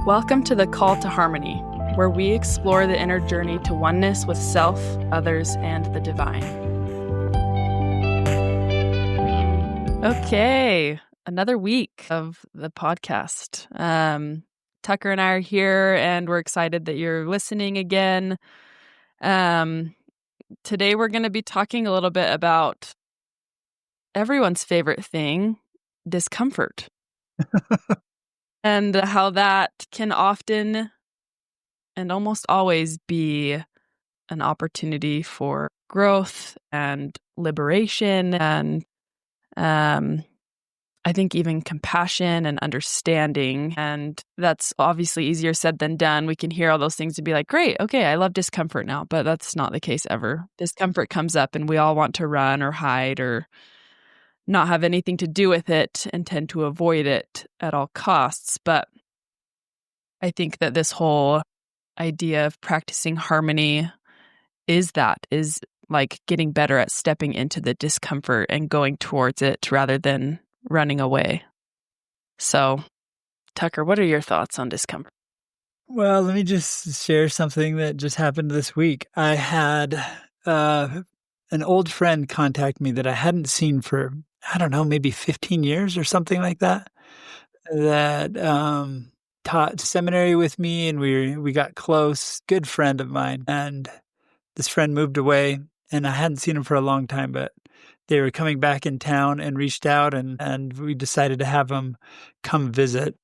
Welcome to the Call to Harmony, where we explore the inner journey to oneness with self, others, and the divine. Okay, another week of the podcast. Tucker and I are here, and we're excited that you're listening again. Today, we're going to be talking a little bit about everyone's favorite thing, discomfort. And how that can often and almost always be an opportunity for growth and liberation and I think even compassion and understanding. And that's obviously easier said than done. We can hear all those things and be like, great, okay, I love discomfort now. But that's not the case ever. Discomfort comes up and we all want to run or hide or not have anything to do with it and tend to avoid it at all costs. But I think that this whole idea of practicing harmony is like getting better at stepping into the discomfort and going towards it rather than running away. So, Tucker, what are your thoughts on discomfort? Well, let me just share something that just happened this week. I had an old friend contact me that I hadn't seen for, I don't know, maybe 15 years or something like that, that taught seminary with me, and we got close, good friend of mine. And this friend moved away, and I hadn't seen him for a long time, but they were coming back in town and reached out, and we decided to have him come visit.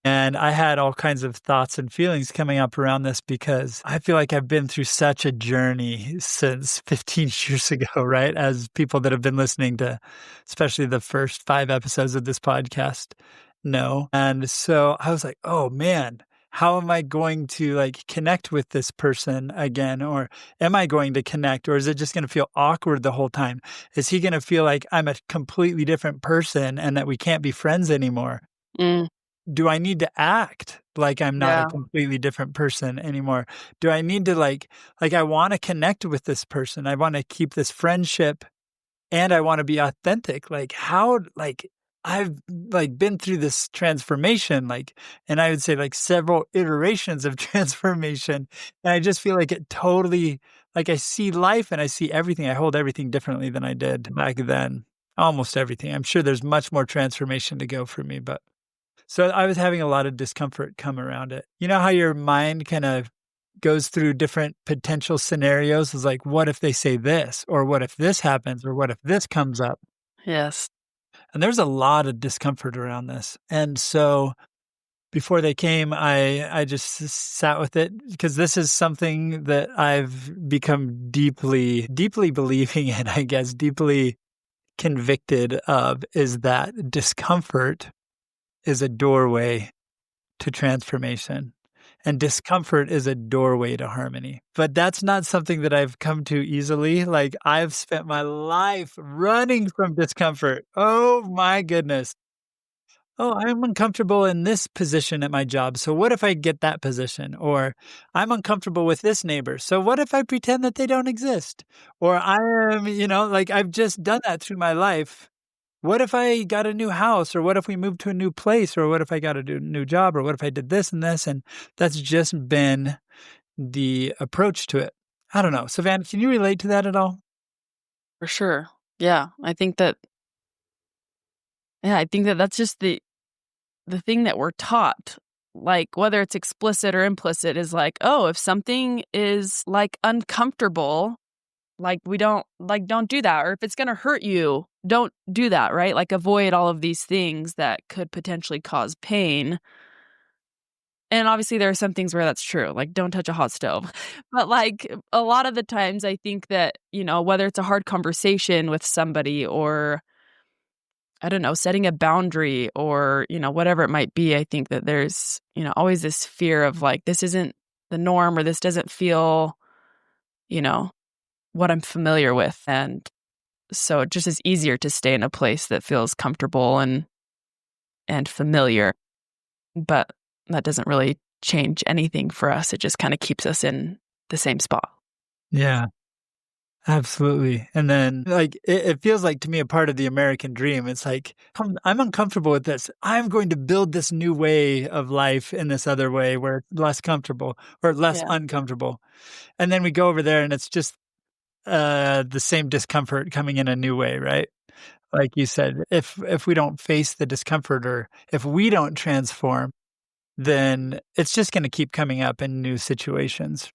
And I had all kinds of thoughts and feelings coming up around this because I feel like I've been through such a journey since 15 years ago, right? As people that have been listening to, especially the first 5 episodes of this podcast know. And so I was like, oh man, how am I going to connect with this person again? Or am I going to connect? Or is it just going to feel awkward the whole time? Is he going to feel like I'm a completely different person and that we can't be friends anymore? Do I need to act like I'm not a completely different person anymore? Do I need to I want to connect with this person. I want to keep this friendship and I want to be authentic. I've been through this transformation, and I would say several iterations of transformation. And I just feel like it totally, I see life and I see everything. I hold everything differently than I did back then. Almost everything. I'm sure there's much more transformation to go for me, but so I was having a lot of discomfort come around it. You know how your mind kind of goes through different potential scenarios? It's like, what if they say this? Or what if this happens? Or what if this comes up? Yes. And there's a lot of discomfort around this. And so before they came, I just sat with it because this is something that I've become deeply, deeply believing in, I guess, deeply convicted of, is that discomfort is a doorway to transformation, and discomfort is a doorway to harmony. But that's not something that I've come to easily. I've spent my life running from discomfort. Oh my goodness. Oh, I'm uncomfortable in this position at my job. So what if I get that position? Or I'm uncomfortable with this neighbor. So what if I pretend that they don't exist? Or I am, I've just done that through my life. What if I got a new house, or what if we moved to a new place, or what if I got a new job, or what if I did this and this? And that's just been the approach to it. I don't know. Savannah, can you relate to that at all? For sure. Yeah. I think that that's just the thing that we're taught, whether it's explicit or implicit, is oh, if something is uncomfortable, we don't do that. Or if it's going to hurt you, don't do that, right? Avoid all of these things that could potentially cause pain. And obviously there are some things where that's true, don't touch a hot stove. But a lot of the times I think that, whether it's a hard conversation with somebody or, I don't know, setting a boundary or, whatever it might be, I think that there's, always this fear of this isn't the norm, or this doesn't feel, what I'm familiar with. And so it just is easier to stay in a place that feels comfortable and familiar. But that doesn't really change anything for us. It just kind of keeps us in the same spot. Yeah. Absolutely. And then, like, it feels like to me a part of the American dream. It's like, I'm uncomfortable with this. I'm going to build this new way of life in this other way where it's less comfortable or less Yeah. uncomfortable. And then we go over there and it's just the same discomfort coming in a new way, right? Like you said, if we don't face the discomfort or if we don't transform, then it's just going to keep coming up in new situations.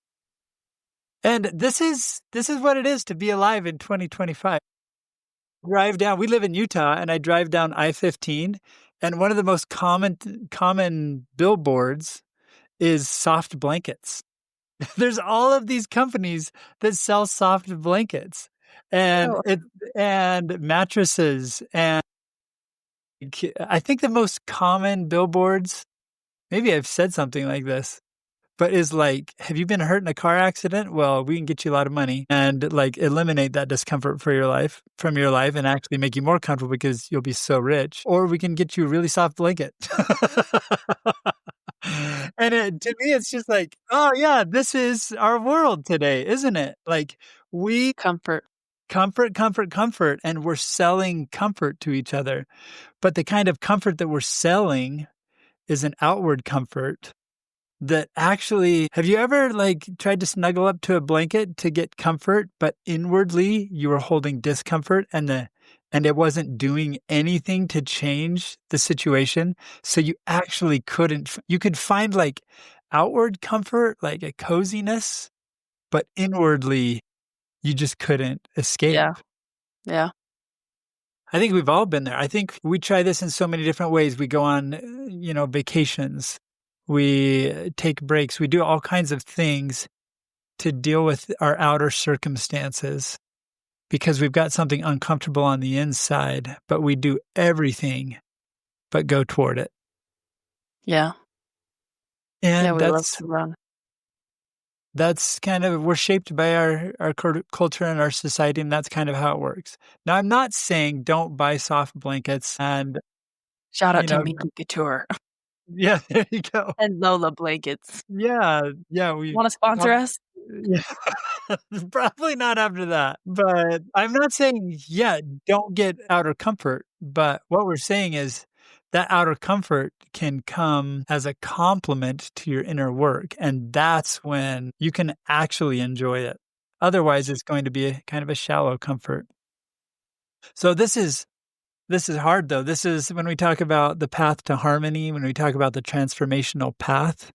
And this is what it is to be alive in 2025. Drive down, we live in Utah, and I drive down I-15, and one of the most common billboards is soft blankets. There's all of these companies that sell soft blankets and Oh, mattresses, and I think the most common billboards, maybe I've said something like this, but is like, "Have you been hurt in a car accident? Well, we can get you a lot of money and, like, eliminate that discomfort from your life and actually make you more comfortable because you'll be so rich, or we can get you a really soft blanket." And to me, it's just like, "Oh, yeah, this is our world today, isn't it?" Like, we comfort. comfort, comfort, comfort, and we're selling comfort to each other, but the kind of comfort that we're selling is an outward comfort that actually, have you ever, like, tried to snuggle up to a blanket to get comfort, but inwardly you were holding discomfort and it wasn't doing anything to change the situation? So you actually you could find, like, outward comfort, like a coziness, but inwardly you just couldn't escape. Yeah. Yeah. I think we've all been there. I think we try this in so many different ways. We go on, vacations. We take breaks. We do all kinds of things to deal with our outer circumstances because we've got something uncomfortable on the inside, but we do everything but go toward it. Yeah. Yeah, And we love to run. that's kind of, we're shaped by our culture and our society, and that's kind of how it works. Now, I'm not saying don't buy soft blankets and, Shout out you to know, Miki Couture yeah, there you go. and Lola Blankets. Yeah, yeah, we Wanna sponsor prob us? yeah, probably not after that, but I'm not saying, yeah, don't get outer comfort, but what we're saying is that outer comfort can come as a complement to your inner work, and that's when you can actually enjoy it. Otherwise, it's going to be a kind of a shallow comfort. So this is hard, though. This is when we talk about the path to harmony, when we talk about the transformational path.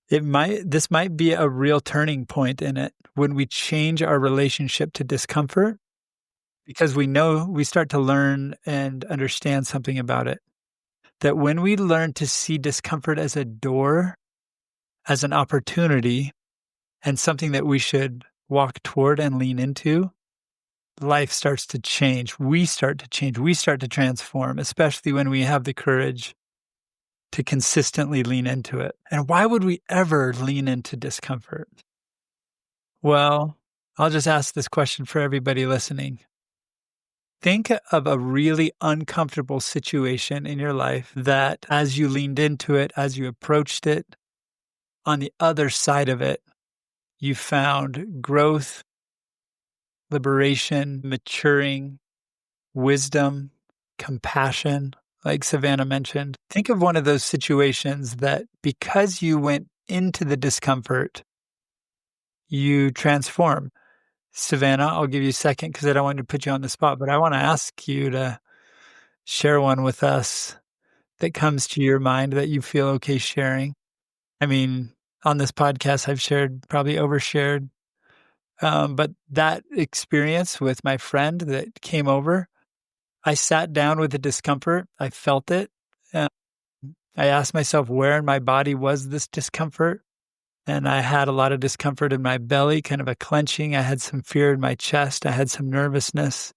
This might be a real turning point in it when we change our relationship to discomfort because we start to learn and understand something about it. That when we learn to see discomfort as a door, as an opportunity, and something that we should walk toward and lean into, life starts to change. We start to change. We start to transform, especially when we have the courage to consistently lean into it. And why would we ever lean into discomfort? Well, I'll just ask this question for everybody listening. Think of a really uncomfortable situation in your life that as you leaned into it, as you approached it, on the other side of it, you found growth, liberation, maturing, wisdom, compassion, like Savannah mentioned. Think of one of those situations that because you went into the discomfort, you transform. Savannah, I'll give you a second because I don't want to put you on the spot, but I want to ask you to share one with us that comes to your mind that you feel okay sharing. I mean, on this podcast, I've probably overshared. But that experience with my friend that came over, I sat down with the discomfort. I felt it. Uh, I asked myself where in my body was this discomfort. And I had a lot of discomfort in my belly, kind of a clenching. I had some fear in my chest. I had some nervousness.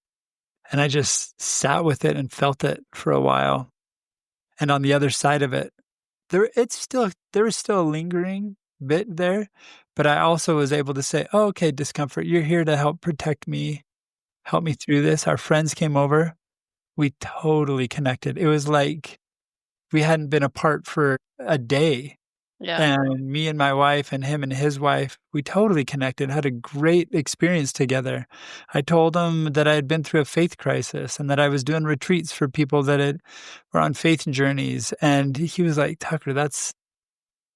And I just sat with it and felt it for a while. And on the other side of it, there was still a lingering bit there, but I also was able to say, "Oh, okay, discomfort, you're here to help protect me, help me through this." Our friends came over. We totally connected. It was like we hadn't been apart for a day. Yeah. And me and my wife and him and his wife, we totally connected, had a great experience together. I told him that I had been through a faith crisis and that I was doing retreats for people were on faith journeys. And he was like, Tucker, that's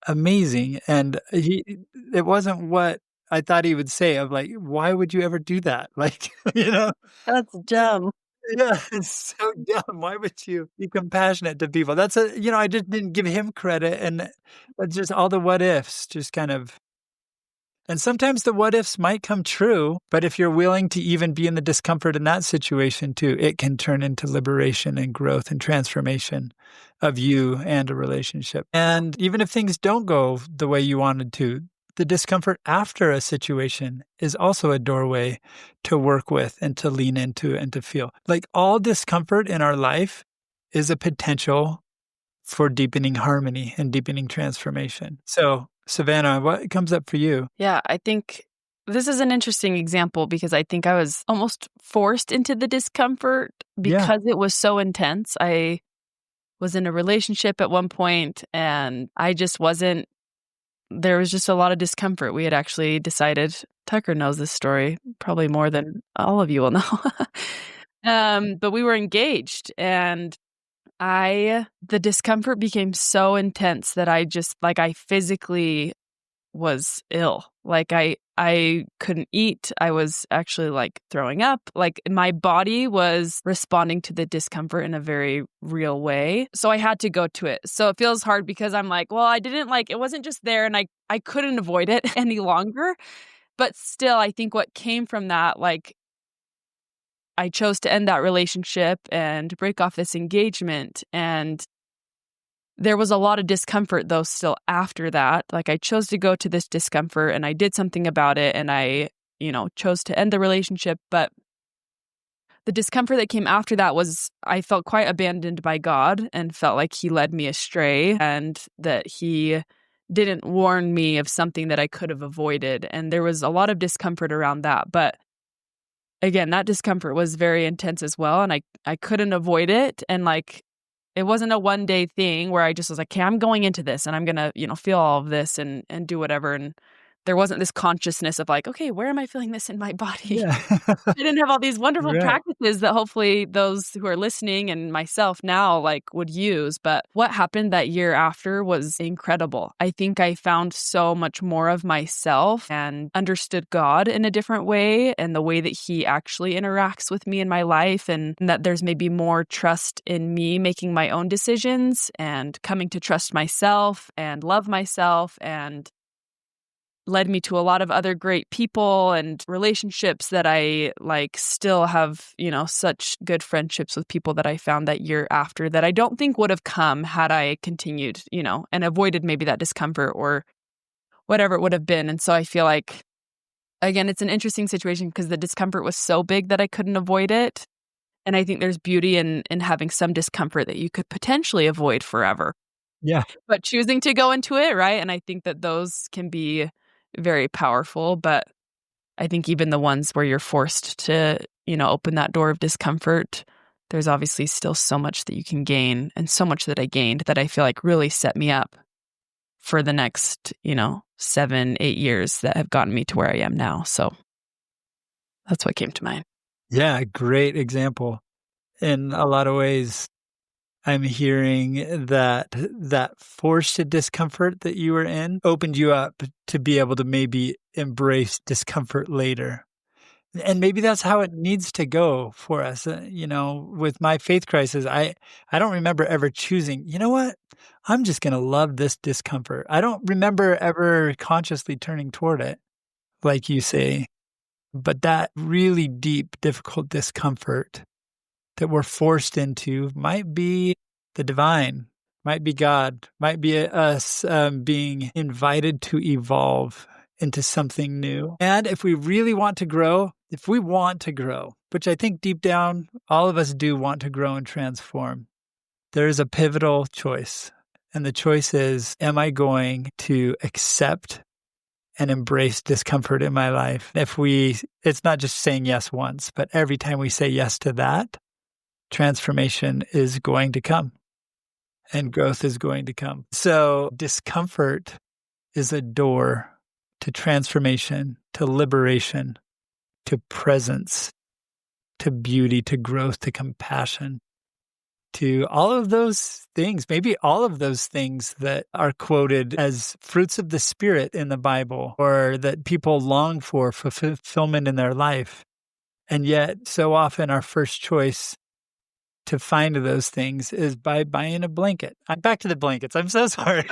amazing. And it wasn't what I thought he would say of like, why would you ever do that? Like, you know? That's dumb. Yeah, it's so dumb. Why would you be compassionate to people? I just didn't give him credit, and it's just all the what ifs just kind of. And sometimes the what ifs might come true, but if you're willing to even be in the discomfort in that situation too, it can turn into liberation and growth and transformation of you and a relationship. And even if things don't go the way you wanted to, the discomfort after a situation is also a doorway to work with and to lean into and to feel. Like all discomfort in our life is a potential for deepening harmony and deepening transformation. So, Savannah, what comes up for you? Yeah, I think this is an interesting example because I think I was almost forced into the discomfort because it was so intense. I was in a relationship at one point and I just wasn't, there was just a lot of discomfort. We had actually decided, Tucker knows this story probably more than all of you will know. But we were engaged and the discomfort became so intense that I physically was ill. Like I couldn't eat. I was actually like throwing up. Like my body was responding to the discomfort in a very real way. So I had to go to it. So it feels hard because I'm like, well, it wasn't just there and I couldn't avoid it any longer. But still, I think what came from that, like I chose to end that relationship and break off this engagement. And there was a lot of discomfort, though, still after that. Like, I chose to go to this discomfort and I did something about it and I, chose to end the relationship. But the discomfort that came after that was I felt quite abandoned by God and felt like he led me astray and that he didn't warn me of something that I could have avoided. And there was a lot of discomfort around that. But again, that discomfort was very intense as well. And I couldn't avoid it. And like, it wasn't a one day thing where I just was like, okay, I'm going into this and I'm going to, feel all of this and do whatever. And there wasn't this consciousness of like, okay, where am I feeling this in my body? Yeah. I didn't have all these wonderful Right. practices that hopefully those who are listening and myself now like would use. But what happened that year after was incredible. I think I found so much more of myself and understood God in a different way and the way that he actually interacts with me in my life and that there's maybe more trust in me making my own decisions and coming to trust myself and love myself and led me to a lot of other great people and relationships that I like still have, such good friendships with people that I found that year after that I don't think would have come had I continued, and avoided maybe that discomfort or whatever it would have been. And so I feel like, again, it's an interesting situation because the discomfort was so big that I couldn't avoid it. And I think there's beauty in having some discomfort that you could potentially avoid forever. Yeah. But choosing to go into it, right? And I think that those can be very powerful, but I think even the ones where you're forced to, open that door of discomfort, there's obviously still so much that you can gain and so much that I gained that I feel like really set me up for the next, 7-8 years that have gotten me to where I am now. So that's what came to mind. Yeah, great example. In a lot of ways, I'm hearing that forced discomfort that you were in opened you up to be able to maybe embrace discomfort later. And maybe that's how it needs to go for us. With my faith crisis, I don't remember ever choosing, you know what? I'm just going to love this discomfort. I don't remember ever consciously turning toward it, like you say. But that really deep, difficult discomfort that we're forced into might be the divine, might be God, might be us being invited to evolve into something new. And if we really want to grow, which I think deep down, all of us do want to grow and transform, there is a pivotal choice. And the choice is, am I going to accept and embrace discomfort in my life? It's not just saying yes once, but every time we say yes to that, transformation is going to come. and growth is going to come. So discomfort is a door to transformation, to liberation, to presence, to beauty, to growth, to compassion, to all of those things, maybe all of those things that are quoted as fruits of the Spirit in the Bible, or that people long for fulfillment in their life. And yet, so often our first choice to find those things is by buying a blanket. I'm back to the blankets. I'm so sorry.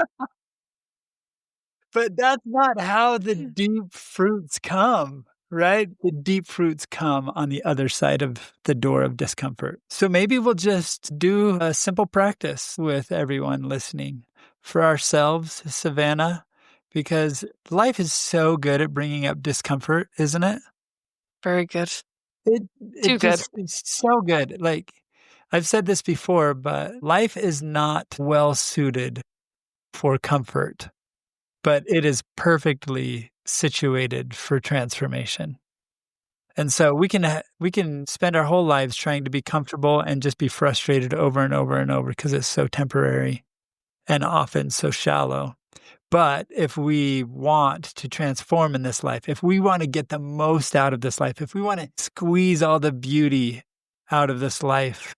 But that's not how the deep fruits come, right? The deep fruits come on the other side of the door of discomfort. So maybe we'll just do a simple practice with everyone listening for ourselves, Savannah, because life is so good at bringing up discomfort, isn't it? Very good. It Too good. just is so good. Like I've said this before, but life is not well suited for comfort, but it is perfectly situated for transformation. And so we can spend our whole lives trying to be comfortable and just be frustrated over and over and over because it's so temporary and often so shallow. But if we want to transform in this life, if we want to get the most out of this life, if we want to squeeze all the beauty out of this life,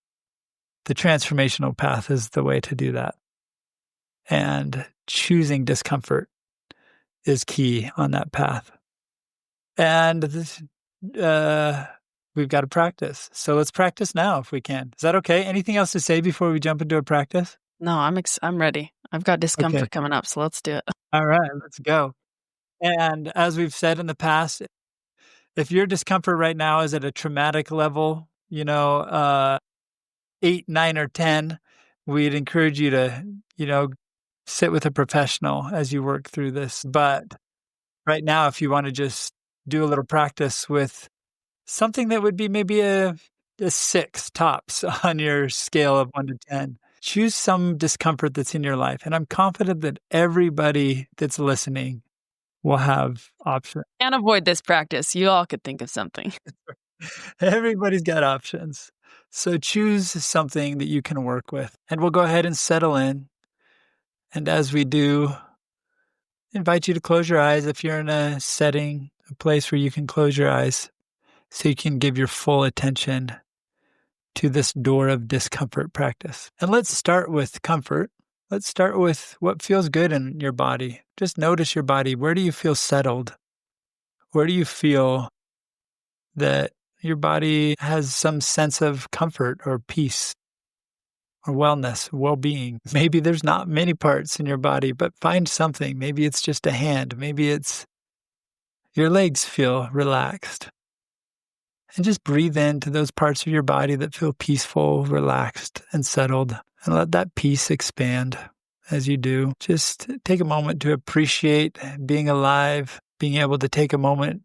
the transformational path is the way to do that. And choosing discomfort is key on that path. And this, we've got to practice. So let's practice now if we can. Is that okay? Anything else to say before we jump into a practice? No, I'm ready. I've got discomfort Okay. coming up, so let's do it. All right, let's go. And as we've said in the past, if your discomfort right now is at a traumatic level, 8, 9, or 10, we'd encourage you to, sit with a professional as you work through this. But right now, if you want to just do a little practice with something that would be maybe a 6 tops on your scale of 1 to 10, choose some discomfort that's in your life. And I'm confident that everybody that's listening will have options. Can't avoid this practice. You all could think of something. Everybody's got options. So choose something that you can work with. And we'll go ahead and settle in. And as we do, invite you to close your eyes if you're in a setting, a place where you can close your eyes so you can give your full attention to this door of discomfort practice. And let's start with comfort. Let's start with what feels good in your body. Just notice your body. Where do you feel settled? Where do you feel that your body has some sense of comfort or peace or wellness, well-being? Maybe there's not many parts in your body, but find something. Maybe it's just a hand. Maybe it's your legs feel relaxed. And just breathe into those parts of your body that feel peaceful, relaxed, and settled. And let that peace expand as you do. Just take a moment to appreciate being alive, being able to take a moment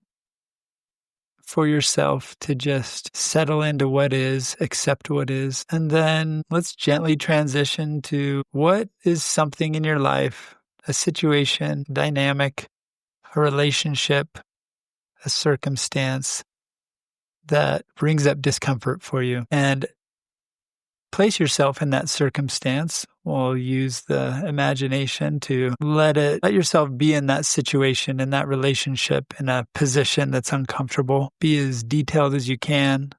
for yourself to just settle into what is, accept what is. And then let's gently transition to what is something in your life, a situation, dynamic, a relationship, a circumstance that brings up discomfort for you. And place yourself in that circumstance. We'll use the imagination to let yourself be in that situation, in that relationship, in a position that's uncomfortable. Be as detailed as you can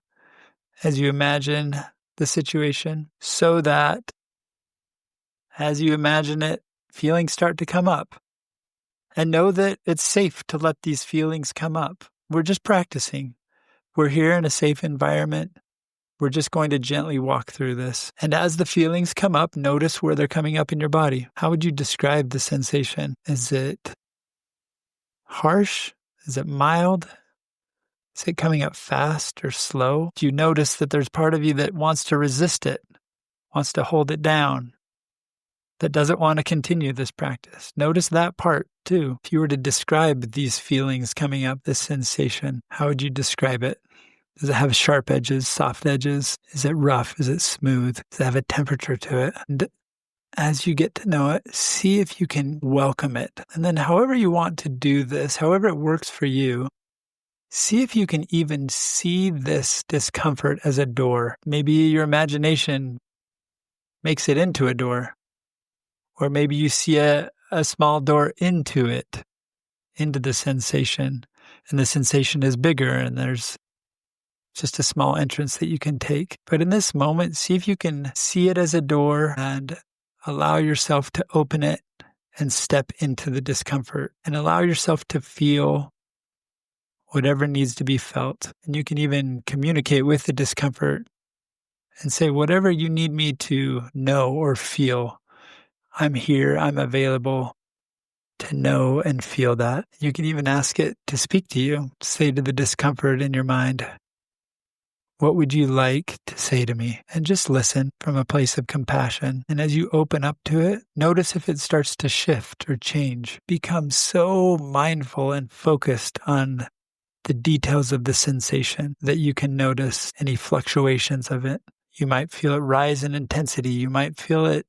as you imagine the situation, so that as you imagine it, feelings start to come up. And know that it's safe to let these feelings come up. We're just practicing. We're here in a safe environment. We're just going to gently walk through this. And as the feelings come up, notice where they're coming up in your body. How would you describe the sensation? Is it harsh? Is it mild? Is it coming up fast or slow? Do you notice that there's part of you that wants to resist it, wants to hold it down, that doesn't want to continue this practice? Notice that part too. If you were to describe these feelings coming up, this sensation, how would you describe it? Does it have sharp edges, soft edges? Is it rough? Is it smooth? Does it have a temperature to it? And as you get to know it, see if you can welcome it. And then however you want to do this, however it works for you, see if you can even see this discomfort as a door. Maybe your imagination makes it into a door. Or maybe you see a small door into it, into the sensation, and the sensation is bigger and there's just a small entrance that you can take. But in this moment, see if you can see it as a door and allow yourself to open it and step into the discomfort and allow yourself to feel whatever needs to be felt. And you can even communicate with the discomfort and say, whatever you need me to know or feel, I'm here, I'm available to know and feel that. You can even ask it to speak to you. Say to the discomfort in your mind, what would you like to say to me? And just listen from a place of compassion. And as you open up to it, notice if it starts to shift or change. Become so mindful and focused on the details of the sensation that you can notice any fluctuations of it. You might feel it rise in intensity. You might feel it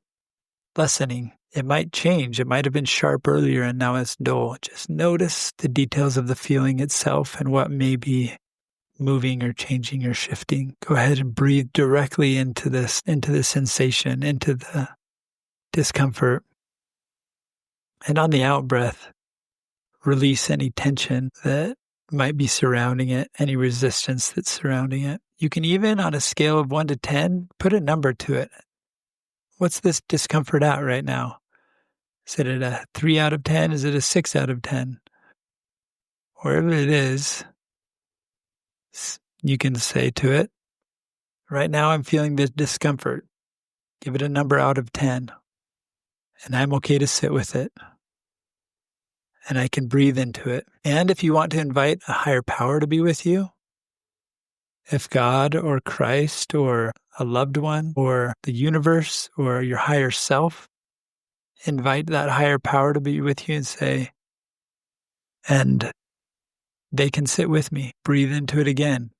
lessening. It might change. It might have been sharp earlier and now it's dull. Just notice the details of the feeling itself and what may be moving or changing or shifting. Go ahead and breathe directly into the sensation, into the discomfort. And on the out breath, release any tension that might be surrounding it, any resistance that's surrounding it. You can even, on a scale of 1 to 10, put a number to it. What's this discomfort at right now? Is it at a 3 out of 10? Is it a 6 out of 10? Wherever it is, you can say to it, right now I'm feeling this discomfort. Give it a number out of 10. And I'm okay to sit with it. And I can breathe into it. And if you want to invite a higher power to be with you, if God or Christ or a loved one or the universe or your higher self, invite that higher power to be with you and say, and they can sit with me. Breathe into it again.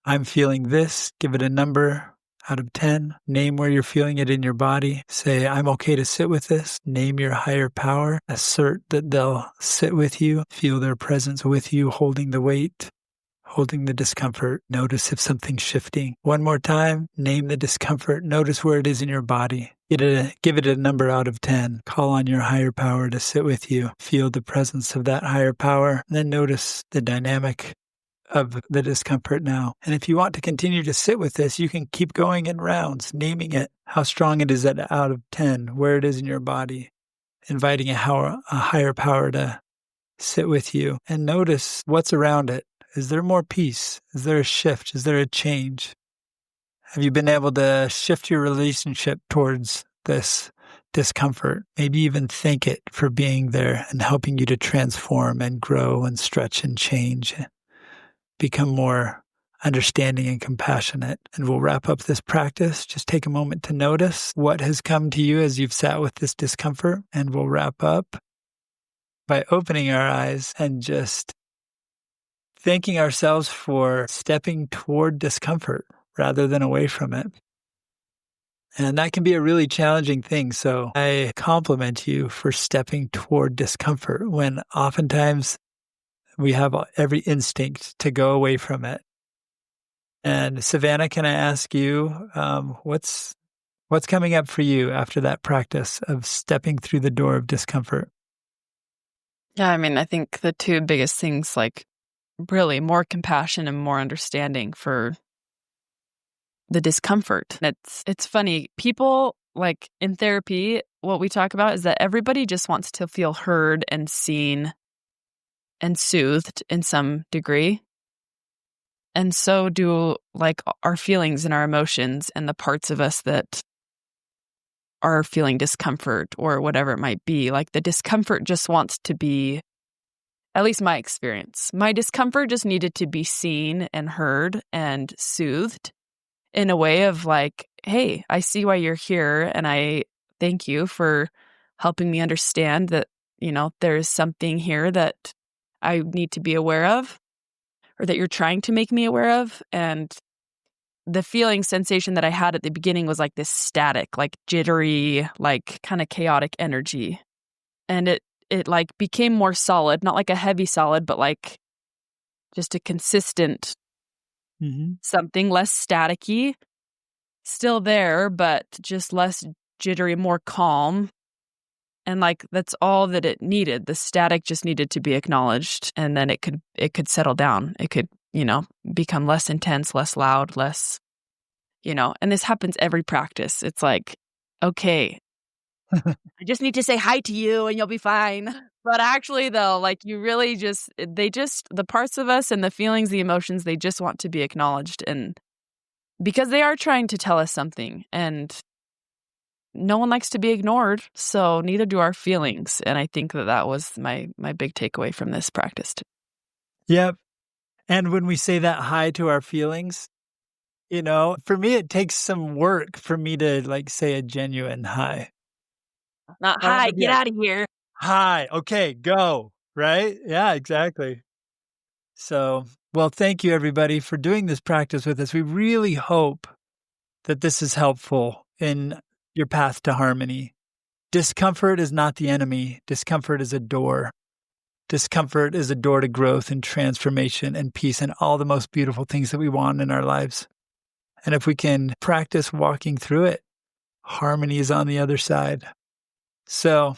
I'm feeling this. Give it a number out of 10. Name where you're feeling it in your body. Say, I'm okay to sit with this. Name your higher power. Assert that they'll sit with you. Feel their presence with you, holding the weight, holding the discomfort. Notice if something's shifting. One more time, name the discomfort. Notice where it is in your body. Give it a number out of 10. Call on your higher power to sit with you. Feel the presence of that higher power. And then notice the dynamic of the discomfort now. And if you want to continue to sit with this, you can keep going in rounds, naming it, how strong it is at out of 10, where it is in your body, inviting a higher power to sit with you and notice what's around it. Is there more peace? Is there a shift? Is there a change? Have you been able to shift your relationship towards this discomfort? Maybe even thank it for being there and helping you to transform and grow and stretch and change. Become more understanding and compassionate. And we'll wrap up this practice. Just take a moment to notice what has come to you as you've sat with this discomfort. And we'll wrap up by opening our eyes and just thanking ourselves for stepping toward discomfort rather than away from it. And that can be a really challenging thing. So I compliment you for stepping toward discomfort when oftentimes we have every instinct to go away from it. And Savannah, can I ask you, what's coming up for you after that practice of stepping through the door of discomfort? Yeah, I mean, I think the two biggest things, like really more compassion and more understanding for the discomfort. It's funny. People, like in therapy, what we talk about is that everybody just wants to feel heard and seen and soothed in some degree. And so do like our feelings and our emotions and the parts of us that are feeling discomfort or whatever it might be. Like the discomfort just wants to be, at least my experience, my discomfort just needed to be seen and heard and soothed in a way of like, hey, I see why you're here. And I thank you for helping me understand that, there's something here that I need to be aware of, or that you're trying to make me aware of. And the feeling sensation that I had at the beginning was like this static, like jittery, like kind of chaotic energy. And it like became more solid, not like a heavy solid, but like just a consistent something, less staticky, still there, but just less jittery, more calm. And like, that's all that it needed. The static just needed to be acknowledged, and then it could settle down. It could, become less intense, less loud, less, and this happens every practice. It's like, okay, I just need to say hi to you and you'll be fine. But actually though, like you really the parts of us and the feelings, the emotions, they just want to be acknowledged, and because they are trying to tell us something, and no one likes to be ignored, so neither do our feelings. And I think that was my big takeaway from this practice. Yep. And when we say that hi to our feelings, for me, it takes some work for me to like say a genuine hi. Not hi, get out of here. Hi. Okay, go. Right? Yeah, exactly. So, well, thank you everybody for doing this practice with us. We really hope that this is helpful in your path to harmony. Discomfort is not the enemy. Discomfort is a door. Discomfort is a door to growth and transformation and peace and all the most beautiful things that we want in our lives. And if we can practice walking through it, harmony is on the other side. So,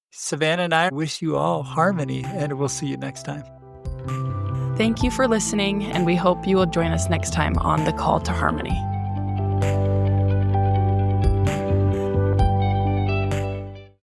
Savannah and I wish you all harmony, and we'll see you next time. Thank you for listening, and we hope you will join us next time on The Call to Harmony.